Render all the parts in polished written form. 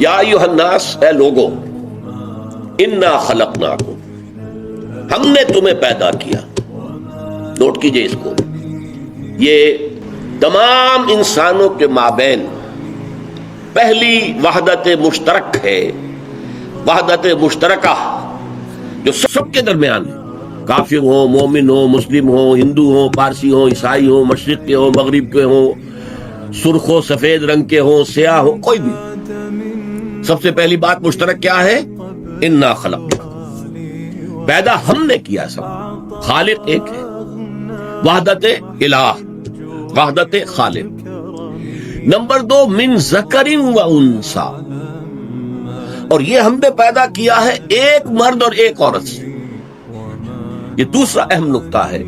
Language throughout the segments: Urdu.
یا ایھا الناس، اے لوگو، انا خلقناکم، ہم نے تمہیں پیدا کیا. نوٹ کیجئے اس کو، یہ تمام انسانوں کے مابین پہلی وحدت مشترک ہے، وحدت مشترکہ جو سب کے درمیان ہے. کافر ہو، مومن ہو، مسلم ہو، ہندو ہو، پارسی ہو، عیسائی ہو، مشرق کے ہو، مغرب کے ہو، سرخ ہو، سفید رنگ کے ہو، سیاہ ہو، کوئی بھی. سب سے پہلی بات مشترک کیا ہے؟ انا خلقنا، پیدا ہم نے کیا. سب خالق ایک ہے، وحدت الہ، وحدت خالق. نمبر 2، من ذکر و انثی، اور یہ ہم نے پیدا کیا ہے ایک مرد اور ایک عورت سے. یہ دوسرا اہم نقطہ ہے.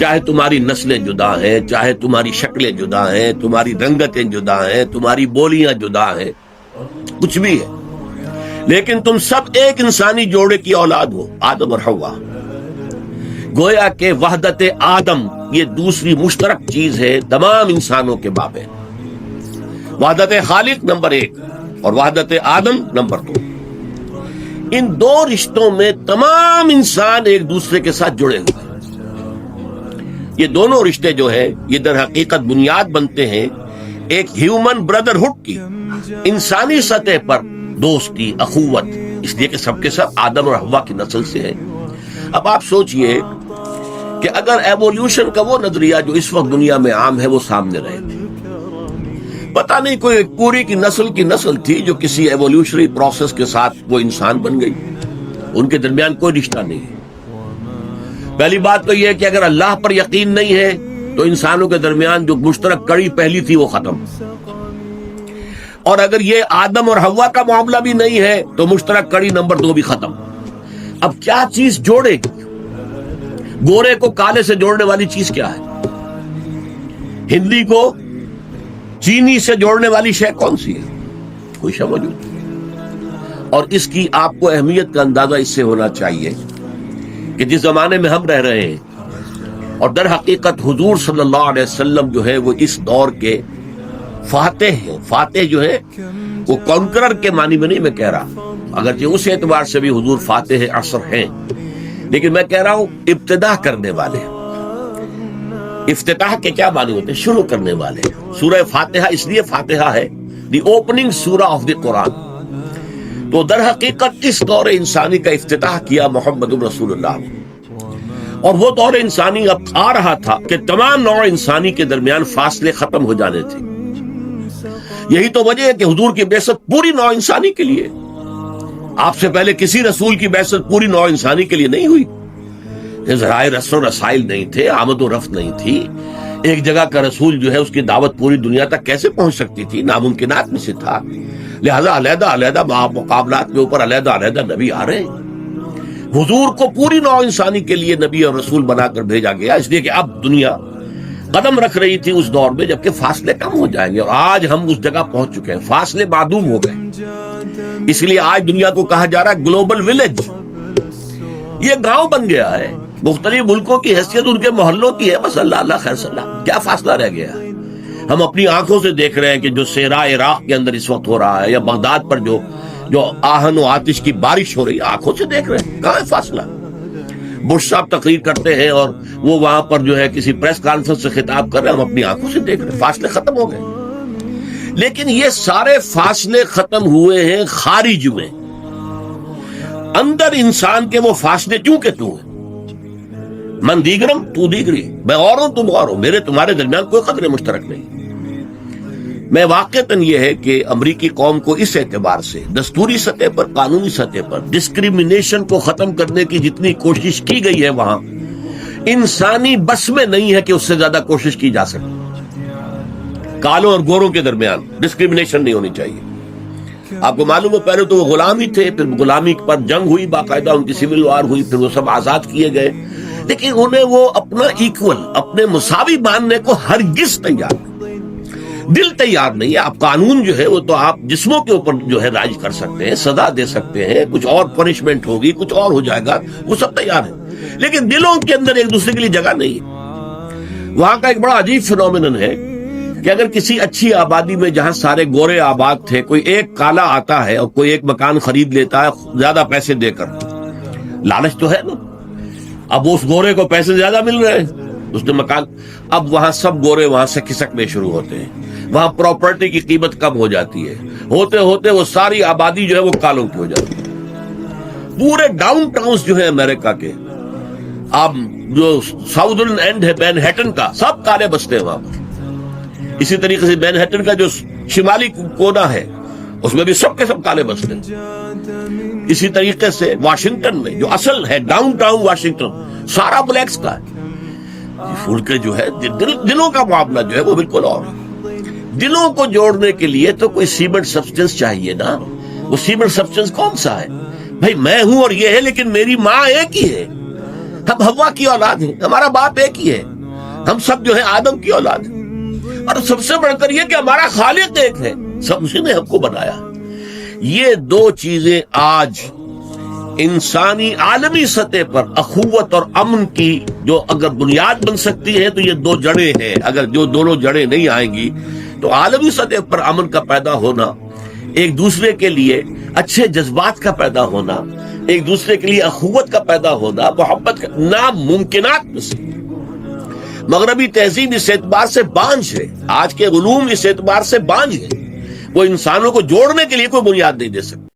چاہے تمہاری نسلیں جدا ہیں، چاہے تمہاری شکلیں جدا ہیں، تمہاری رنگتیں جدا ہیں، تمہاری بولیاں جدا ہیں، کچھ بھی ہے، لیکن تم سب ایک انسانی جوڑے کی اولاد ہو، آدم اور حوا. گویا کہ وحدت آدم یہ دوسری مشترک چیز ہے تمام انسانوں کے مابین. وحدت خالق نمبر 1 اور وحدت آدم نمبر 2. ان دو رشتوں میں تمام انسان ایک دوسرے کے ساتھ جڑے ہوئے ہیں. یہ دونوں رشتے جو ہیں یہ در حقیقت بنیاد بنتے ہیں ایک ہیومن بردرہڈ کی، انسانی سطح پر دوستی، اخوت، اس لیے کہ سب کے سب آدم اور حوا کی نسل سے ہیں. اب آپ سوچئے کہ اگر ایوولوشن کا وہ نظریہ جو اس وقت دنیا میں عام ہے وہ سامنے رہے تھے، پتہ نہیں کوئی پوری کی نسل تھی جو کسی ایوولوشنری پروسیس کے ساتھ وہ انسان بن گئی، ان کے درمیان کوئی رشتہ نہیں ہے. پہلی بات تو یہ ہے کہ اگر اللہ پر یقین نہیں ہے تو انسانوں کے درمیان جو مشترک کڑی پہلی تھی وہ ختم، اور اگر یہ آدم اور حوا کا معاملہ بھی نہیں ہے تو مشترک کڑی نمبر 2 بھی ختم. اب کیا چیز جوڑے گی؟ گورے کو کالے سے جوڑنے والی چیز کیا ہے؟ ہندی کو چینی سے جوڑنے والی شے کون سی ہے؟ کوئی شے موجود نہیں. اور اس کی آپ کو اہمیت کا اندازہ اس سے ہونا چاہیے کہ جس زمانے میں ہم رہ رہے ہیں، اور در حقیقت حضور صلی اللہ علیہ وسلم جو ہے وہ اس دور کے فاتح ہیں. فاتح جو ہے وہ کانکرر کے معنی میں نہیں میں کہہ رہا، اگرچہ اس اعتبار سے بھی حضور فاتح عصر ہیں، لیکن میں کہہ رہا ہوں ابتدا کرنے والے. افتتاح کے کیا معنی ہوتے ہیں؟ شروع کرنے والے. سورہ فاتحہ اس لیے فاتحہ ہے، دی اوپننگ سورہ آف دی قرآن. تو در حقیقت اس دور انسانی کا افتتاح کیا محمد رسول اللہ نے، اور وہ دور انسانی اب آ رہا تھا کہ تمام نوع انسانی کے درمیان فاصلے ختم ہو جانے تھے. یہی تو وجہ ہے کہ حضور کی بعثت پوری نوع انسانی کے لیے. آپ سے پہلے کسی رسول کی بعثت پوری نوع انسانی کے لیے نہیں ہوئی. ذرائع رسل و رسائل نہیں تھے، آمد و رفت نہیں تھی. ایک جگہ کا رسول جو ہے اس کی دعوت پوری دنیا تک کیسے پہنچ سکتی تھی؟ ناممکنات میں سے تھا. لہذا علیحدہ علیحدہ مقابلات کے اوپر علیحدہ علیحدہ نبی آ رہے ہیں. حضور کو پوری نوع انسانی کے لیے نبی اور رسول بنا کر بھیجا گیا، اس لیے کہ اب دنیا قدم رکھ رہی تھی اس دور میں جبکہ فاصلے کم ہو جائیں گے، اور آج ہم اس جگہ پہنچ چکے ہیں، فاصلے معدوم ہو گئے. اس لیے آج دنیا کو کہا جا رہا ہے گلوبل ولیج. یہ گاؤں بن گیا ہے، مختلف ملکوں کی حیثیت ان کے محلوں کی ہے. بس اللہ اللہ خیر صلی اللہ، کیا فاصلہ رہ گیا ہے؟ ہم اپنی آنکھوں سے دیکھ رہے ہیں کہ جو صحرا عراق کے اندر اس وقت ہو رہا ہے، یا بغداد پر جو آہن و آتش کی بارش ہو رہی ہے، آنکھوں سے دیکھ رہے ہیں. کہاں ہے فاصلہ؟ بش صاحب تقریر کرتے ہیں اور وہ وہاں پر جو ہے کسی پریس کانفرنس سے خطاب کر رہے ہیں، ہم اپنی آنکھوں سے دیکھ رہے ہیں. فاصلے ختم ہو گئے. لیکن یہ سارے فاصلے ختم ہوئے ہیں خارج میں. اندر انسان کے وہ فاصلے کیوں کہ تو ہیں. من دیگرم تو دیگری، میں اور ہوں تم اور ہو، میرے تمہارے درمیان کوئی قدر مشترک نہیں. میں واقعتاً یہ ہے کہ امریکی قوم کو اس اعتبار سے دستوری سطح پر، قانونی سطح پر ڈسکریمنیشن کو ختم کرنے کی جتنی کوشش کی گئی ہے وہاں انسانی بس میں نہیں ہے کہ اس سے زیادہ کوشش کی جا سکے. کالوں اور گوروں کے درمیان ڈسکریمنیشن نہیں ہونی چاہیے. آپ کو معلوم ہے پہلے تو وہ غلام ہی تھے، پھر غلامی پر جنگ ہوئی، باقاعدہ ان کی سول وار ہوئی، پھر وہ سب آزاد کیے گئے، لیکن انہیں وہ اپنا ایکول، اپنے مساوی ماننے کو ہرگز تیار نہیں، دل تیار نہیں ہے. آپ قانون جو ہے وہ تو آپ جسموں کے اوپر جو ہے راج کر سکتے ہیں، سزا دے سکتے ہیں، کچھ اور پنشمنٹ ہوگی، کچھ اور ہو جائے گا، وہ سب تیار ہے، لیکن دلوں کے اندر ایک دوسرے کے لیے جگہ نہیں ہے. وہاں کا ایک بڑا عجیب فینومینن ہے کہ اگر کسی اچھی آبادی میں جہاں سارے گورے آباد تھے کوئی ایک کالا آتا ہے اور کوئی ایک مکان خرید لیتا ہے زیادہ پیسے دے کر، لالچ تو ہے نا، اب اس گورے کو پیسے زیادہ مل رہے ہیں، اس نے مکان، اب وہاں سب گورے وہاں سے کھسکنے شروع ہوتے ہیں، وہاں پراپرٹی کی قیمت کم ہو جاتی ہے، ہوتے ہوتے وہ ساری آبادی جو ہے وہ کالوں کی ہو جاتی ہے۔ پورے ڈاؤن ٹاؤنز جو ہیں امریکہ کے، اب جو ساؤدرن اینڈ ہے مینہٹن کا، سب کالے بستے ہیں وہاں پر۔ اسی طریقے سے مینہٹن کا جو شمالی کونا ہے اس میں بھی سب کے سب کالے بستے ہیں۔ اسی طریقے سے واشنگٹن میں جو اصل ہے ڈاؤن ٹاؤن واشنگٹن سارا بلیکس کا ہے۔ کے جو ہے دلوں کا معاملہ جو ہے وہ بالکل اور ہے۔ دلوں کو جوڑنے کے لیے تو کوئی سیمنٹ سبسٹنس چاہیے نا، وہ سیمنٹ سبسٹنس کون سا ہے؟ بھائی میں ہوں اور یہ ہے، لیکن میری ماں ایک ہی ہے، ہم ہوا کی اولاد ہیں، ہمارا باپ ایک ہی ہے، ہم سب جو ہے آدم کی اولاد ہیں، اور سب سے بڑھ کر یہ کہ ہمارا خالق ایک ہے، سب اسی نے ہم کو بنایا۔ یہ دو چیزیں آج انسانی عالمی سطح پر اخوت اور امن کی جو اگر بنیاد بن سکتی ہے تو یہ دو جڑیں ہیں، اگر جو دونوں جڑیں نہیں آئیں گی تو عالمی سطح پر امن کا پیدا ہونا، ایک دوسرے کے لیے اچھے جذبات کا پیدا ہونا، ایک دوسرے کے لیے اخوت کا پیدا ہونا، محبت کا ناممکنات میں سے۔ مغربی تہذیب اس اعتبار سے بانجھ ہے، آج کے علوم اس اعتبار سے بانجھ ہے، وہ انسانوں کو جوڑنے کے لیے کوئی بنیاد نہیں دے سکتے۔